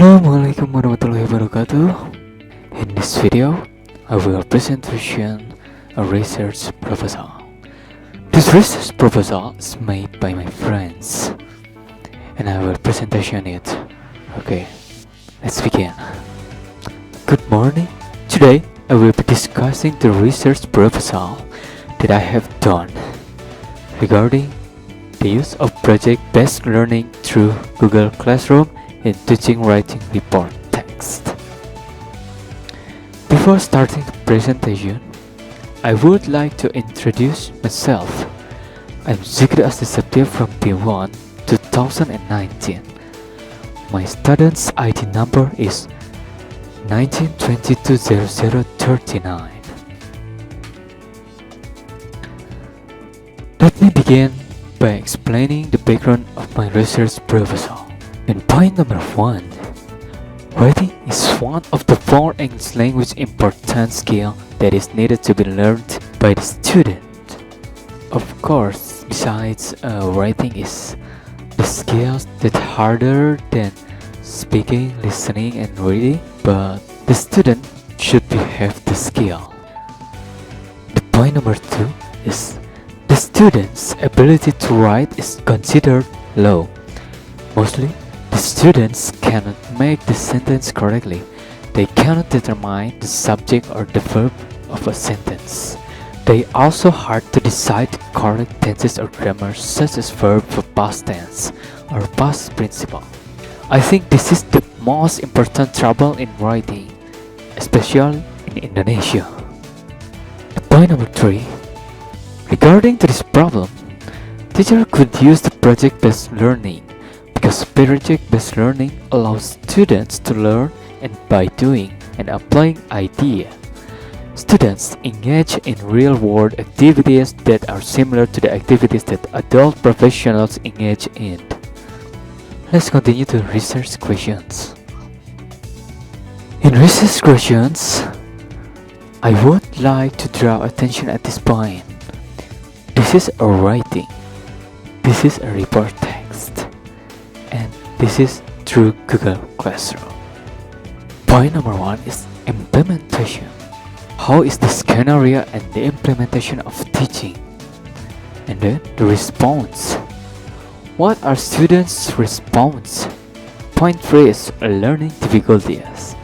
Assalamualaikum warahmatullahi wabarakatuh. In this video, I will present a research proposal. This research proposal is made by my friends, and I will presentation it. Okay, let's begin. Good morning. Today, I will be discussing the research proposal that I have done regarding the use of project-based learning through Google Classroom in teaching writing report text. Before starting the presentation, I would like to introduce myself. I'm S.Pd from P1 2019. My student's ID number is 19220039. Let me begin by explaining the background of my research proposal. In point number 1, writing is one of the 4 English language important skill that is needed to be learned by the student. Of course, besides writing is the skills that harder than speaking, listening, and reading, but the student should have the skill. The point number 2 is the student's ability to write is considered low. Mostly, the students cannot make the sentence correctly. They cannot determine the subject or the verb of a sentence. They also hard to decide correct tenses or grammar, such as verb for past tense or past participle. I think this is the most important trouble in writing, especially in Indonesia. The point number 3. Regarding to this problem, teacher could use the project-based learning. Because project-based learning allows students to learn and by doing and applying ideas. Students engage in real-world activities that are similar to the activities that adult professionals engage in. Let's continue to research questions. In research questions, I would like to draw attention at this point. This is a writing. This is a report text. And this is through Google Classroom. Point number 1 is implementation. How is the scenario and the implementation of teaching? And then the response. What are students' response? Point 3 is learning difficulties.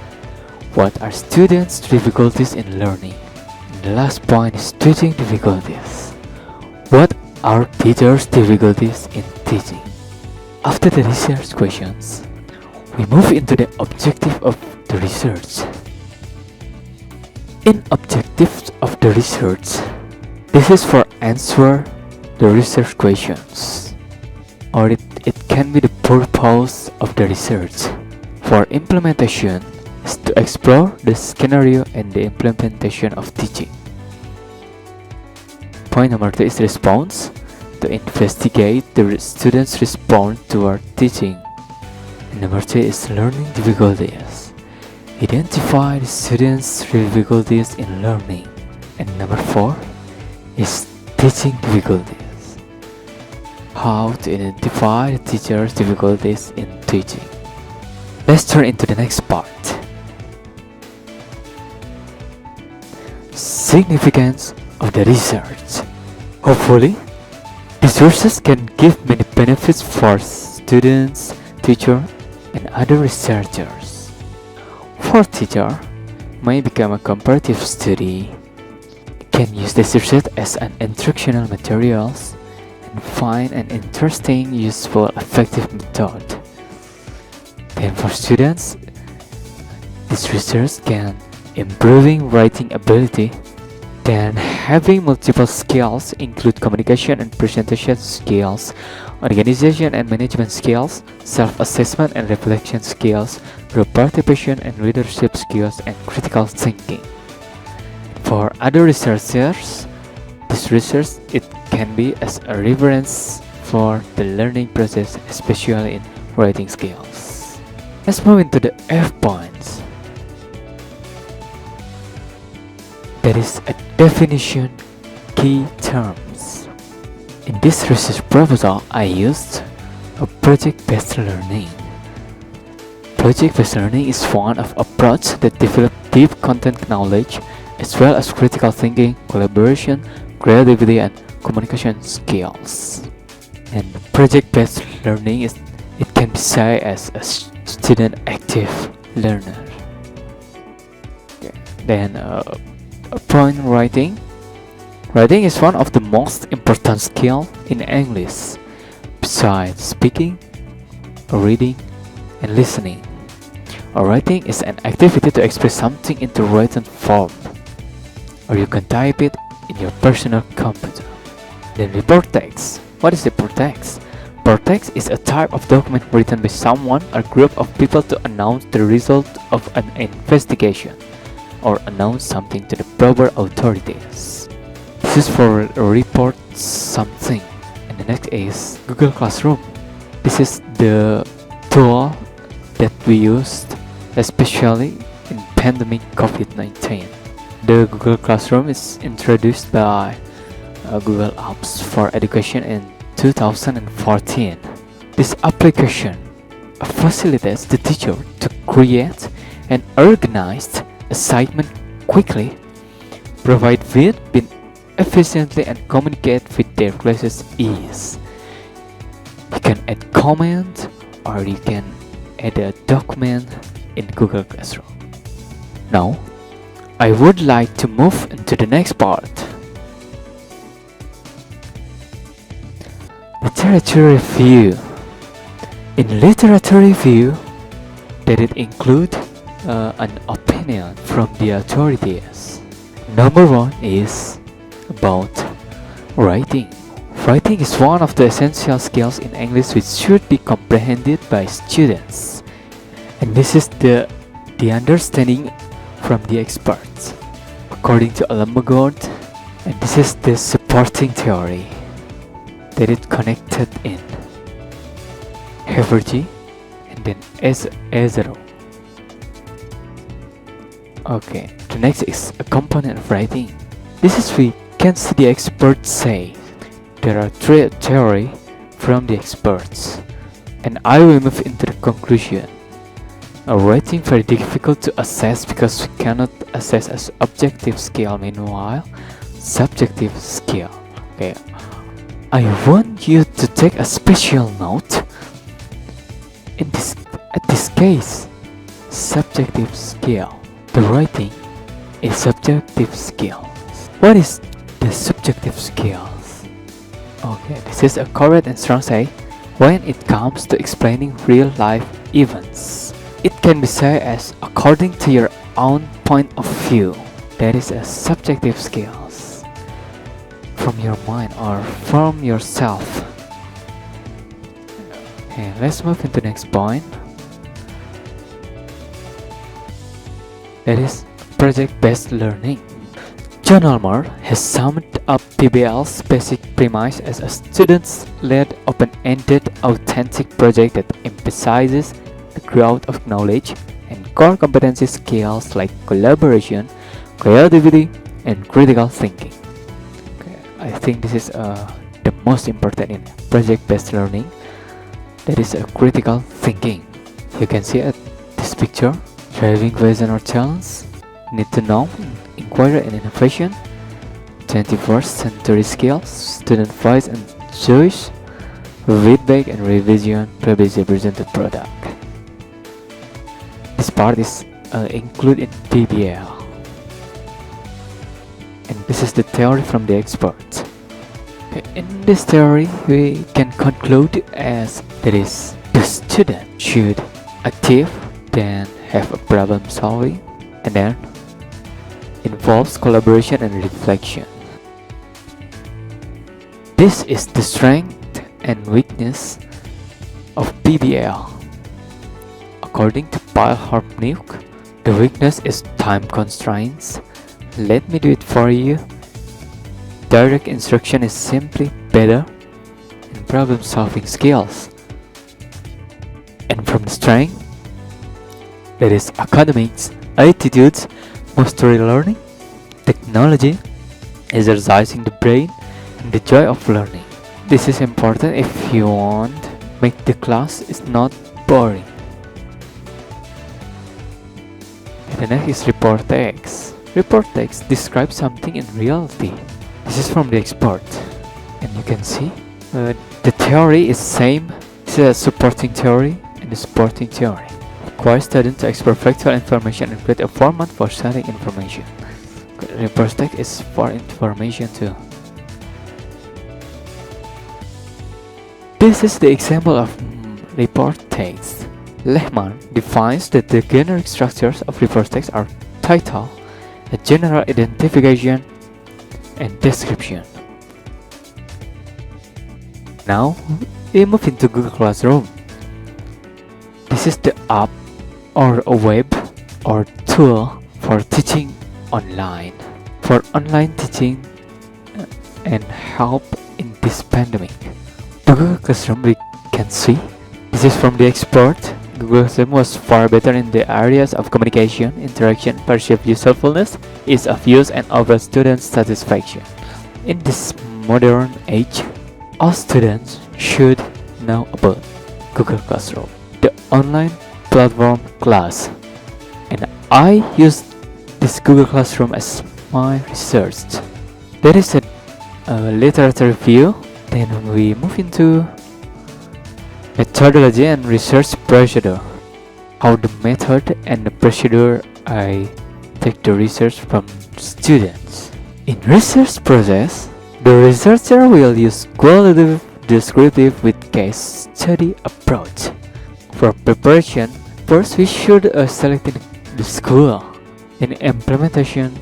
What are students' difficulties in learning? And the last point is teaching difficulties. What are teachers' difficulties in teaching? After the research questions, we move into the objective of the research. In objectives of the research, this is for answer the research questions, or it can be the purpose of the research. For implementation is to explore the scenario and the implementation of teaching. Point number 2 is response. To investigate the students' response to our teaching. And number 3 is learning difficulties. Identify the students' difficulties in learning. And number 4 is teaching difficulties. How to identify the teacher's difficulties in teaching. Let's turn into the next part. Significance of the research. Hopefully, these research can give many benefits for students, teachers, and other researchers. For teacher, may become a comparative study, can use this research as an instructional materials, and find an interesting, useful, effective method. Then for students, this research can improving writing ability. Then having multiple skills include communication and presentation skills, organization and management skills, self-assessment and reflection skills, group participation and leadership skills, and critical thinking. For other researchers, this research it can be as a reference for the learning process, especially in writing skills. Let's move into the F points. That is a definition, key terms. In this research proposal, I used a project-based learning. Project-based learning is one of approach that develop deep content knowledge as well as critical thinking, collaboration, creativity, and communication skills. And project-based learning is it can be said as a student active learner. Okay. Then point writing. Writing is one of the most important skills in English, besides speaking, reading, and listening. Writing is an activity to express something into written form, or you can type it in your personal computer. Then report text. What is report text? Report text is a type of document written by someone or group of people to announce the result of an investigation or announce something to the proper authorities. This is for report something. And the next is Google Classroom. This is the tool that we used especially in pandemic COVID-19. The Google Classroom is introduced by Google Apps for Education in 2014. This application facilitates the teacher to create and organize assignment quickly, provide feedback efficiently, and communicate with their classes ease. You can add comment or you can add a document in Google Classroom. Now, I would like to move into the next part. Literature review. In literature review, that it include an opinion from the authorities. Number one is about writing. Writing is one of the essential skills in English which should be comprehended by students. And this is the understanding from the experts. According to Alamagord, and this is the supporting theory that it connected in Havergy and then Ezero. Okay, the next is a component of writing. This is we can see the experts say. There are three theories from the experts, and I will move into the conclusion. Writing very difficult to assess because we cannot assess as objective skill, meanwhile subjective skill. Okay, I want you to take a special note in this case. Subjective skill. The writing is subjective skill. What is the subjective skills? Okay, this is a correct and strong say when it comes to explaining real life events. It can be said as according to your own point of view. That is a subjective skills from your mind or from yourself. Okay, let's move into the next point. That is project-based learning. John Ulmer has summed up PBL's basic premise as a student-led, open-ended, authentic project that emphasizes the growth of knowledge and core competency skills like collaboration, creativity, and critical thinking. Okay, I think this is the most important in project-based learning. That is a critical thinking. You can see at this picture, driving vision or challenge, need to know, inquiry and innovation, 21st century skills, student voice and choice, feedback and revision, previously presented product. This part is included in PBL. And this is the theory from the experts. Okay, in this theory, we can conclude as that is the student should active, then have a problem solving, and then involves collaboration and reflection. This is the strength and weakness of PBL. According to Palharmniuk, the weakness is time constraints. Let me do it for you. Direct instruction is simply better in problem solving skills. And from the strength, that is academics, attitudes, mastery learning, technology, exercising the brain, and the joy of learning. This is important if you want make the class is not boring. The next is report text. Report text describes something in reality. This is from the expert, and you can see the theory is same. This is a supporting theory and the supporting theory. Requires students to explore factual information and create a format for sharing information. Report text is for information too. This is the example of report text. Lehman defines that the generic structures of report text are title, a general identification, and description. Now we move into Google Classroom. This is the app or a web or tool for teaching online, for online teaching and help in this pandemic. The Google Classroom, we can see, this is from the expert. Google Classroom was far better in the areas of communication, interaction, perceived usefulness, ease of use, and overall student satisfaction. In this modern age, all students should know about Google Classroom, the online platform class. And I use this Google Classroom as my research. There is a literature review. Then we move into methodology and research procedure. How the method and the procedure I take the research from students. In research process, the researcher will use qualitative, descriptive with case study approach. For preparation, first we should select the school. In implementation,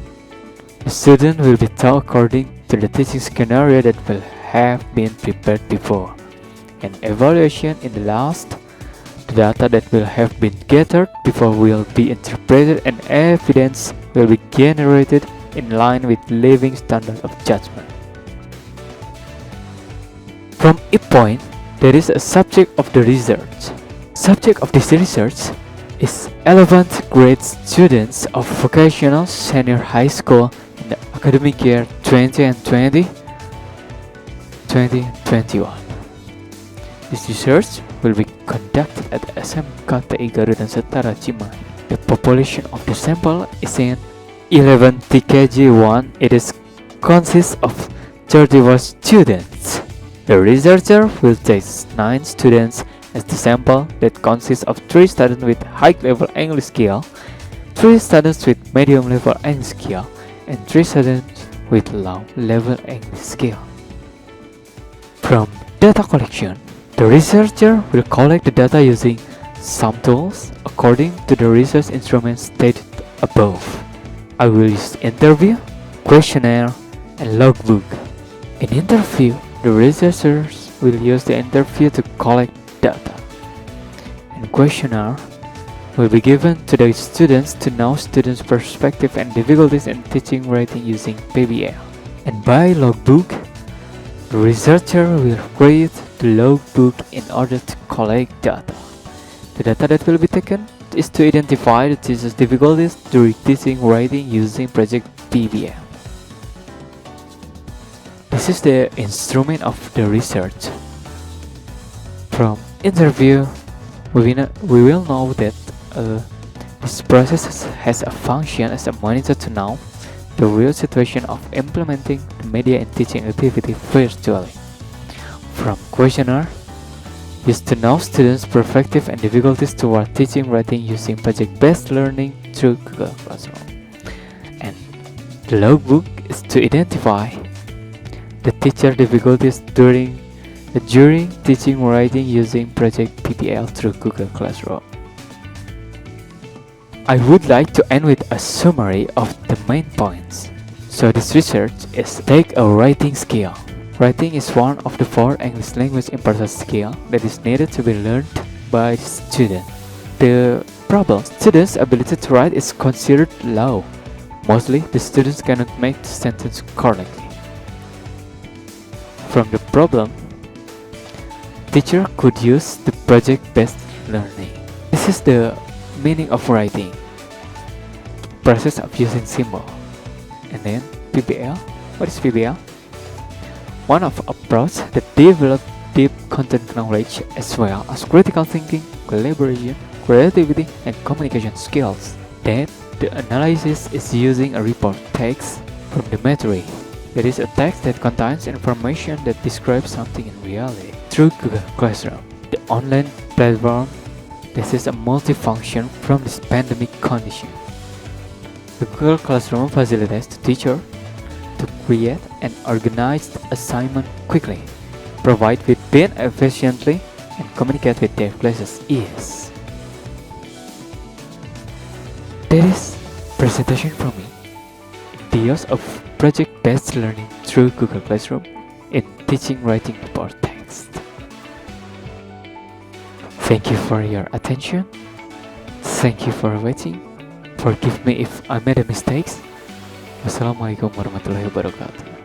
the student will be taught according to the teaching scenario that will have been prepared before. And evaluation in the last, the data that will have been gathered before will be interpreted and evidence will be generated in line with living standard of judgment. From each point, there is a subject of the research. Subject of this research is 11th grade students of vocational senior high school in the academic year 2020 and 2021. This research will be conducted at SMKTI Garuda Setara Cimahi. The population of the sample is in 11 TKG1. It consists of 31 students. The researcher will take 9 students as the sample that consists of 3 students with high-level English skill, 3 students with medium-level English skill, and 3 students with low-level English skill. From data collection, the researcher will collect the data using some tools according to the research instruments stated above. I will use interview, questionnaire, and logbook. In interview, the researchers will use the interview to collect data. And questionnaire will be given to the students to know students' perspective and difficulties in teaching writing using PBL. And by logbook, the researcher will create the logbook in order to collect data. The data that will be taken is to identify the teacher's difficulties during teaching writing using project PBL. This is the instrument of the research. From interview, we will know that this process has a function as a monitor to know the real situation of implementing the media and teaching activity virtually. From questionnaire, used to know students' perspective and difficulties toward teaching writing using project-based learning through Google Classroom. And the logbook is to identify the teacher difficulties during teaching writing using project PBL through Google Classroom. I would like to end with a summary of the main points. So this research is take a writing skill. Writing is one of the 4 English language important skills that is needed to be learned by the student. The problem, students' ability to write is considered low. Mostly, the students cannot make the sentence correctly. From the problem, teacher could use the project-based learning. This is the meaning of writing, process of using symbol. And then PBL. What is PBL? One of approach that develop deep content knowledge as well as critical thinking, collaboration, creativity, and communication skills that The analysis is using a report text from the material. It is a text that contains information that describes something in reality. Through Google Classroom, the online platform, this is a multifunction from this pandemic condition. The Google Classroom facilitates the teacher to create and organize the assignment quickly, provide feedback efficiently, and communicate with their classes ease. That is presentation from me. Ideas of project-based learning through Google Classroom in teaching writing report text. Thank you for your attention. Thank you for watching. Forgive me if I made a mistakes. Wassalamualaikum warahmatullahi wabarakatuh.